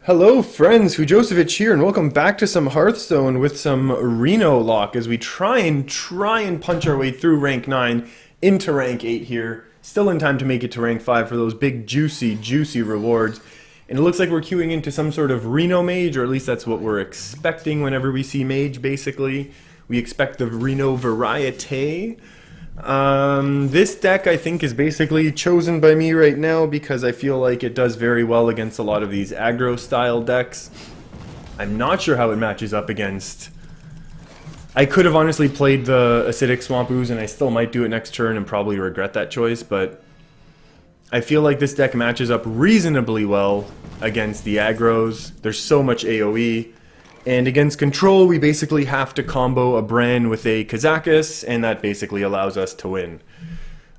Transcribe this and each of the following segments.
Hello friends, Hujosevich here, and welcome back to some Hearthstone with some Reno Lock as we try and punch our way through rank 9 into rank 8 here. Still in time to make it to rank 5 for those big juicy rewards. And it looks like we're queuing into some sort of Reno Mage, or at least that's what we're expecting whenever we see Mage, basically. We expect the Reno variety. This deck I think is basically chosen by me right now because I feel like it does very well against a lot of these aggro style decks. I'm not sure how it matches up against... I could have honestly played the Acidic Swamp Ooze and I still might do it next turn and probably regret that choice, but I feel like this deck matches up reasonably well against the aggros. There's so much AoE. And against control, we basically have to combo a Bran with a Kazakus, and that basically allows us to win.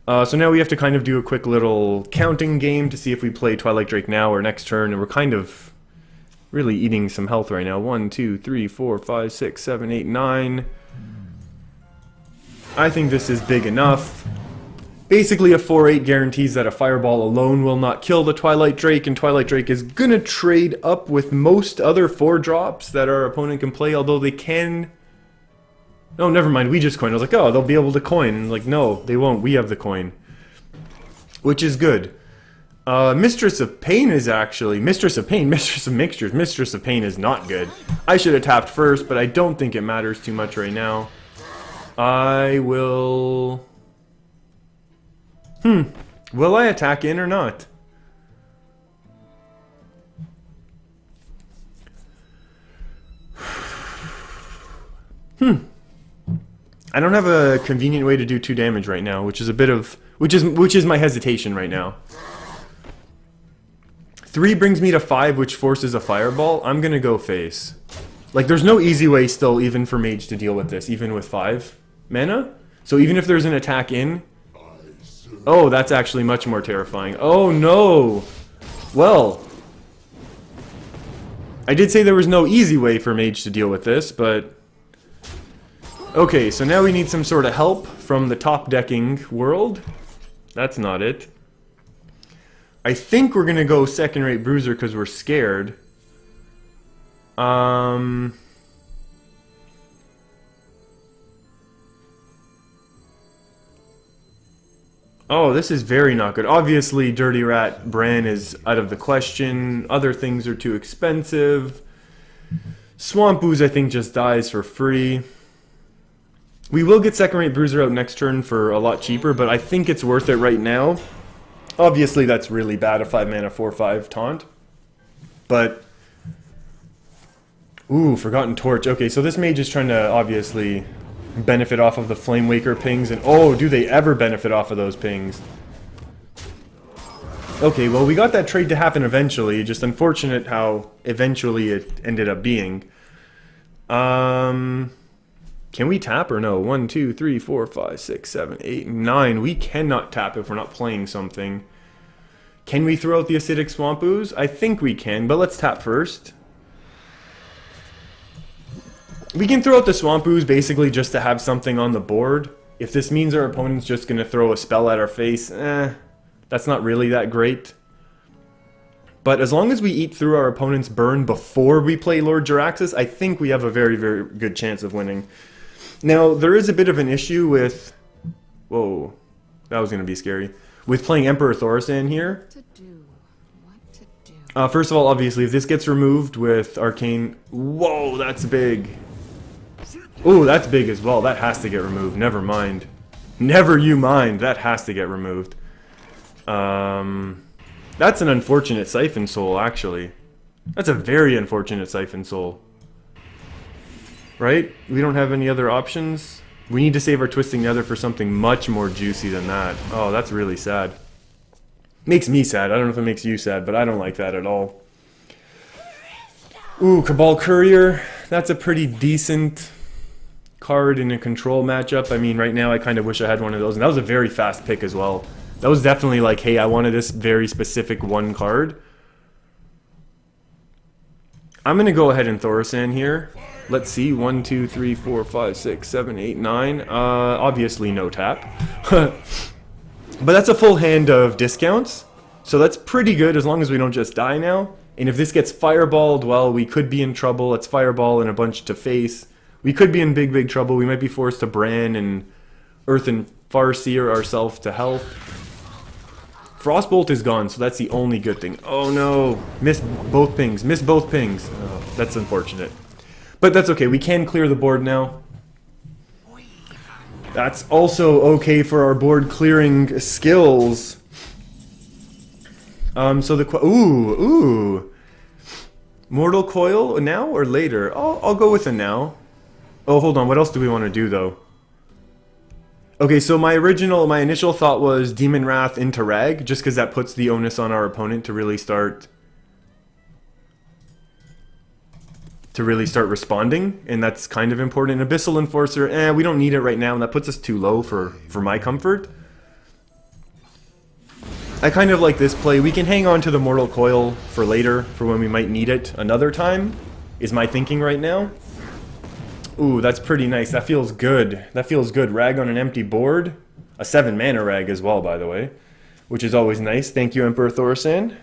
So now we have to kind of do a quick little counting game to see if we play Twilight Drake now or next turn, and we're kind of really eating some health right now. 1, 2, 3, 4, 5, 6, 7, 8, 9. I think this is big enough. Basically, a 4-8 guarantees that a Fireball alone will not kill the Twilight Drake, and Twilight Drake is gonna trade up with most other 4-drops that our opponent can play, although they can... No, never mind, we just coin. I was like, oh, they'll be able to coin. And like, no, they won't. We have the coin. Which is good. Mistress of Pain is actually... Mistress of Pain, Mistress of Mixtures. Mistress of Pain is not good. I should have tapped first, but I don't think it matters too much right now. I will... Will I attack in or not? I don't have a convenient way to do 2 damage right now, which is a bit of... Which is my hesitation right now. 3 brings me to 5, which forces a Fireball. I'm gonna go face. Like, there's no easy way still, even for Mage, to deal with this, even with 5 mana. So even if there's an attack in... Oh, that's actually much more terrifying. Oh, no! Well... I did say there was no easy way for Mage to deal with this, but... Okay, so now we need some sort of help from the top decking world. That's not it. I think we're gonna go second-rate Bruiser because we're scared. Oh, this is very not good. Obviously, Dirty Rat Bran is out of the question. Other things are too expensive. Swamp Ooze, I think, just dies for free. We will get second-rate Bruiser out next turn for a lot cheaper, but I think it's worth it right now. Obviously, that's really bad, a 5-mana 4/5 taunt. But... Ooh, Forgotten Torch. Okay, so this Mage is trying to, obviously... benefit off of the Flame Waker pings, and oh, do they ever benefit off of those pings. Okay, well, we got that trade to happen eventually, just unfortunate how eventually it ended up being. Can we tap or no? 1, 2, 3, 4, 5, 6, 7, 8, 9. We cannot tap if we're not playing something. Can we throw out the Acidic Swamp Ooze? I think we can, but let's tap first. We can throw out the Swamp Ooze basically just to have something on the board. If this means our opponent's just going to throw a spell at our face, that's not really that great. But as long as we eat through our opponent's burn before we play Lord Jaraxxus, I think we have a very good chance of winning. Now, there is a bit of an issue with... Whoa, that was going to be scary. With playing Emperor Thaurissan here. First of all, obviously, if this gets removed with Arcane... Whoa, that's big. Ooh, that's big as well. That has to get removed. Never mind. Never you mind. That has to get removed. That's an unfortunate Siphon Soul, actually. That's a very unfortunate Siphon Soul. Right? We don't have any other options? We need to save our Twisting Nether for something much more juicy than that. Oh, that's really sad. Makes me sad. I don't know if it makes you sad, but I don't like that at all. Ooh, Cabal Courier. That's a pretty decent card in a control matchup. I mean, right now I kind of wish I had one of those. And that was a very fast pick as well. That was definitely like, hey, I wanted this very specific one card. I'm going to go ahead and Thaurissan here. Let's see. 1, 2, 3, 4, 5, 6, 7, 8, 9. Obviously no tap. But that's a full hand of discounts. So that's pretty good as long as we don't just die now. And if this gets fireballed, well, we could be in trouble. It's fireball and a bunch to face. We could be in big, big trouble. We might be forced to Bran and Earth and Farseer ourselves to health. Frostbolt is gone, so that's the only good thing. Oh no! Missed both pings. Missed both pings. Oh, that's unfortunate. But that's okay. We can clear the board now. That's also okay for our board clearing skills. So the ooh. Mortal Coil now or later? I'll go with a now. Oh, hold on. What else do we want to do though? Okay, so my initial thought was Demon Wrath into Rag, just because that puts the onus on our opponent to really start responding, and that's kind of important. Abyssal Enforcer, we don't need it right now, and that puts us too low for my comfort. I kind of like this play. We can hang on to the Mortal Coil for later, for when we might need it another time, is my thinking right now. Ooh, that's pretty nice. That feels good. That feels good. Rag on an empty board. A 7 mana rag as well, by the way, which is always nice. Thank you, Emperor Thorsan.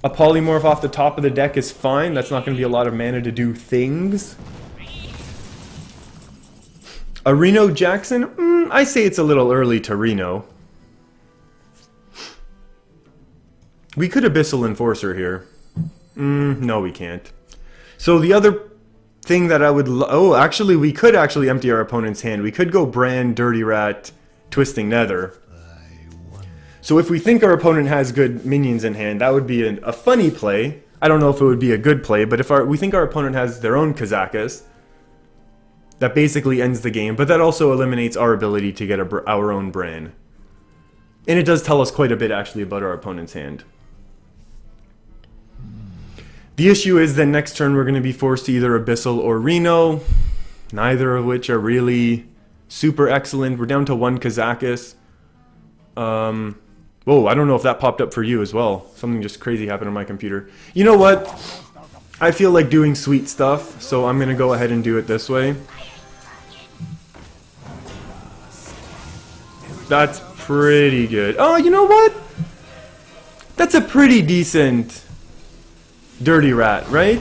A polymorph off the top of the deck is fine. That's not going to be a lot of mana to do things. A Reno Jackson? I say it's a little early to Reno. We could Abyssal Enforcer here. No, we can't. So the other thing that I would... actually, we could actually empty our opponent's hand. We could go Bran, Dirty Rat, Twisting Nether. So if we think our opponent has good minions in hand, that would be a funny play. I don't know if it would be a good play, but if we think our opponent has their own Kazakus, that basically ends the game, but that also eliminates our ability to get our own Bran. And it does tell us quite a bit, actually, about our opponent's hand. The issue is then next turn we're going to be forced to either Abyssal or Reno, neither of which are really super excellent. We're down to 1 Kazakus. Whoa, I don't know if that popped up for you as well. Something just crazy happened on my computer. You know what? I feel like doing sweet stuff, so I'm going to go ahead and do it this way. That's pretty good. Oh, you know what? That's a pretty decent Dirty Rat, right?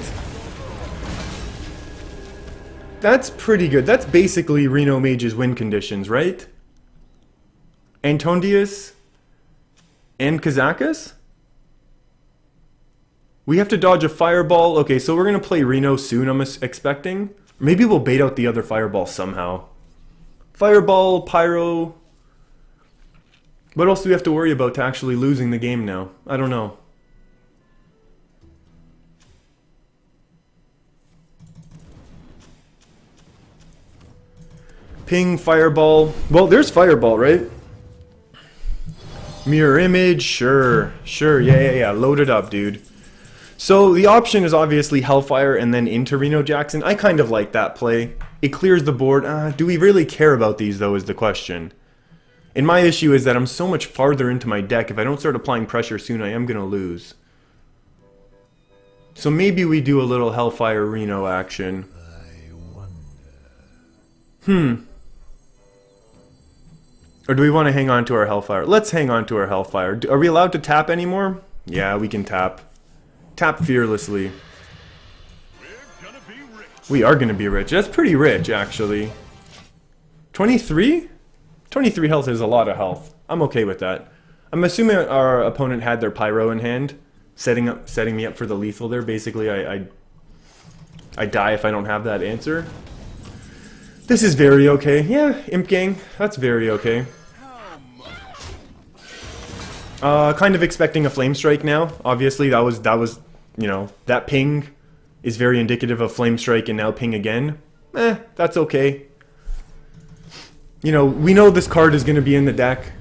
That's pretty good. That's basically Reno Mage's win conditions, right? Antondius and Kazakus? We have to dodge a fireball. Okay, so we're going to play Reno soon, I'm expecting. Maybe we'll bait out the other fireball somehow. Fireball, Pyro. What else do we have to worry about to actually losing the game now? I don't know. Ping, Fireball. Well, there's Fireball, right? Mirror Image, sure. Sure, yeah. Load it up, dude. So the option is obviously Hellfire and then into Reno Jackson. I kind of like that play. It clears the board. Do we really care about these, though, is the question. And my issue is that I'm so much farther into my deck. If I don't start applying pressure soon, I am going to lose. So maybe we do a little Hellfire Reno action. Or do we want to hang on to our Hellfire? Let's hang on to our Hellfire. Are we allowed to tap anymore? Yeah, we can tap. Tap fearlessly. We are going to be rich. That's pretty rich, actually. 23? 23 health is a lot of health. I'm okay with that. I'm assuming our opponent had their Pyro in hand, setting me up for the lethal there. Basically, I die if I don't have that answer. This is very okay. Yeah, Imp Gang, that's very okay. Kind of expecting a Flame Strike now. Obviously, that was, you know, that ping is very indicative of Flame Strike and now ping again. That's okay. You know, we know this card is going to be in the deck.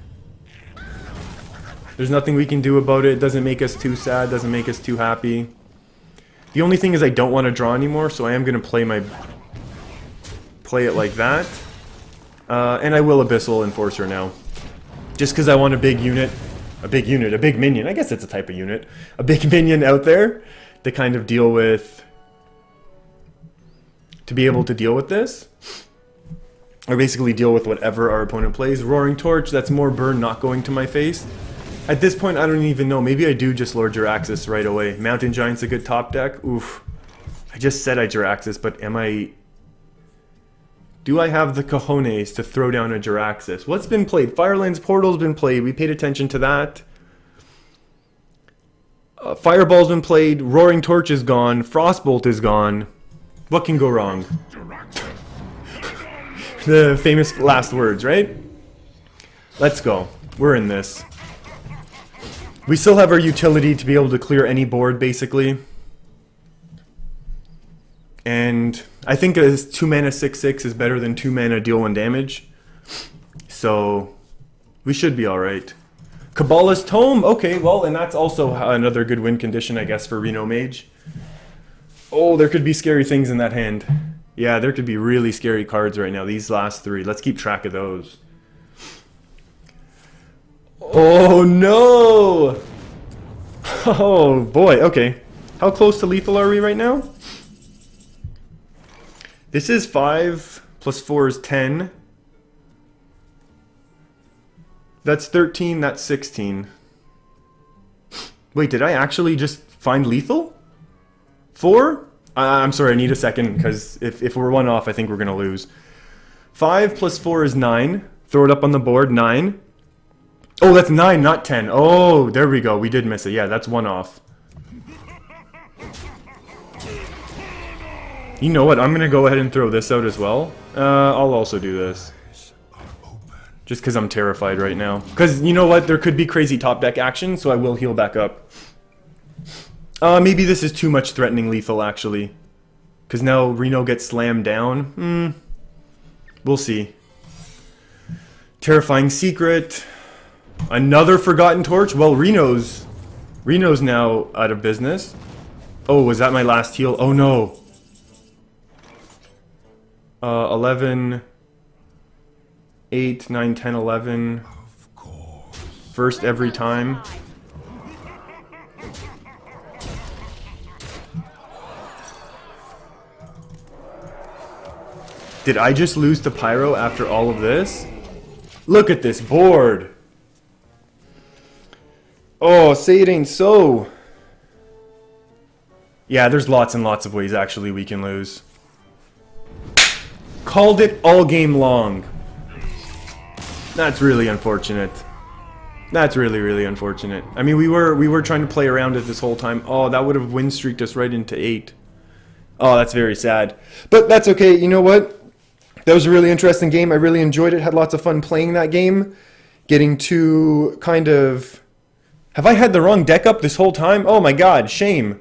There's nothing we can do about it. It doesn't make us too sad, doesn't make us too happy. The only thing is I don't want to draw anymore, so I am going to play it like that. And I will Abyssal Enforcer now. Just because I want a big minion, I guess it's a type of unit. A big minion out there to kind of deal with, to be able to deal with this. Or basically deal with whatever our opponent plays. Roaring Torch, that's more burn not going to my face. At this point, I don't even know. Maybe I do just Lord Jiraxis right away. Mountain Giant's a good top deck. Oof. I just said I Jiraxis, but am I... Do I have the cojones to throw down a Jiraxis? What's been played? Firelands Portal's been played. We paid attention to that. Fireball's been played. Roaring Torch is gone. Frostbolt is gone. What can go wrong? The famous last words, right? Let's go. We're in this. We still have our utility to be able to clear any board, basically. And I think a 2 mana 6/6 is better than 2 mana deal 1 damage. So we should be alright. Kabbalah's Tome, okay, well, and that's also another good win condition, I guess, for Reno Mage. Oh, there could be scary things in that hand. Yeah, there could be really scary cards right now, these last 3. Let's keep track of those. Oh, no! Oh, boy, okay. How close to lethal are we right now? This is 5 plus 4 is 10. That's 13, that's 16. Wait, did I actually just find lethal? 4? I'm sorry, I need a second, because if we're 1 off, I think we're going to lose. 5 plus 4 is 9. Throw it up on the board, 9. Oh, that's 9, not 10. Oh, there we go. We did miss it. Yeah, that's 1 off. You know what? I'm going to go ahead and throw this out as well. I'll also do this. Just because I'm terrified right now. Because, you know what? There could be crazy top deck action, so I will heal back up. Maybe this is too much threatening lethal, actually. Because now Reno gets slammed down. We'll see. Terrifying Secret. Another Forgotten Torch. Well, Reno's now out of business. Oh, was that my last heal? Oh, no. 11, 8, 9, 10, 11. First every time. Did I just lose to Pyro after all of this? Look at this board. Oh, say it ain't so. Yeah, there's lots and lots of ways actually we can lose. Called it all game long. That's really unfortunate. That's really, really unfortunate. I mean, we were trying to play around it this whole time. Oh, that would have win streaked us right into 8. Oh, that's very sad. But that's okay. You know what? That was a really interesting game. I really enjoyed it. Had lots of fun playing that game. Getting to kind of... Have I had the wrong deck up this whole time? Oh my god, shame.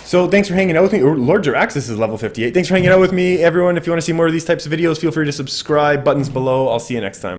So thanks for hanging out with me. Lord Jiraxis is level 58. Thanks for hanging out with me, everyone. If you want to see more of these types of videos, feel free to subscribe. Buttons below. I'll see you next time.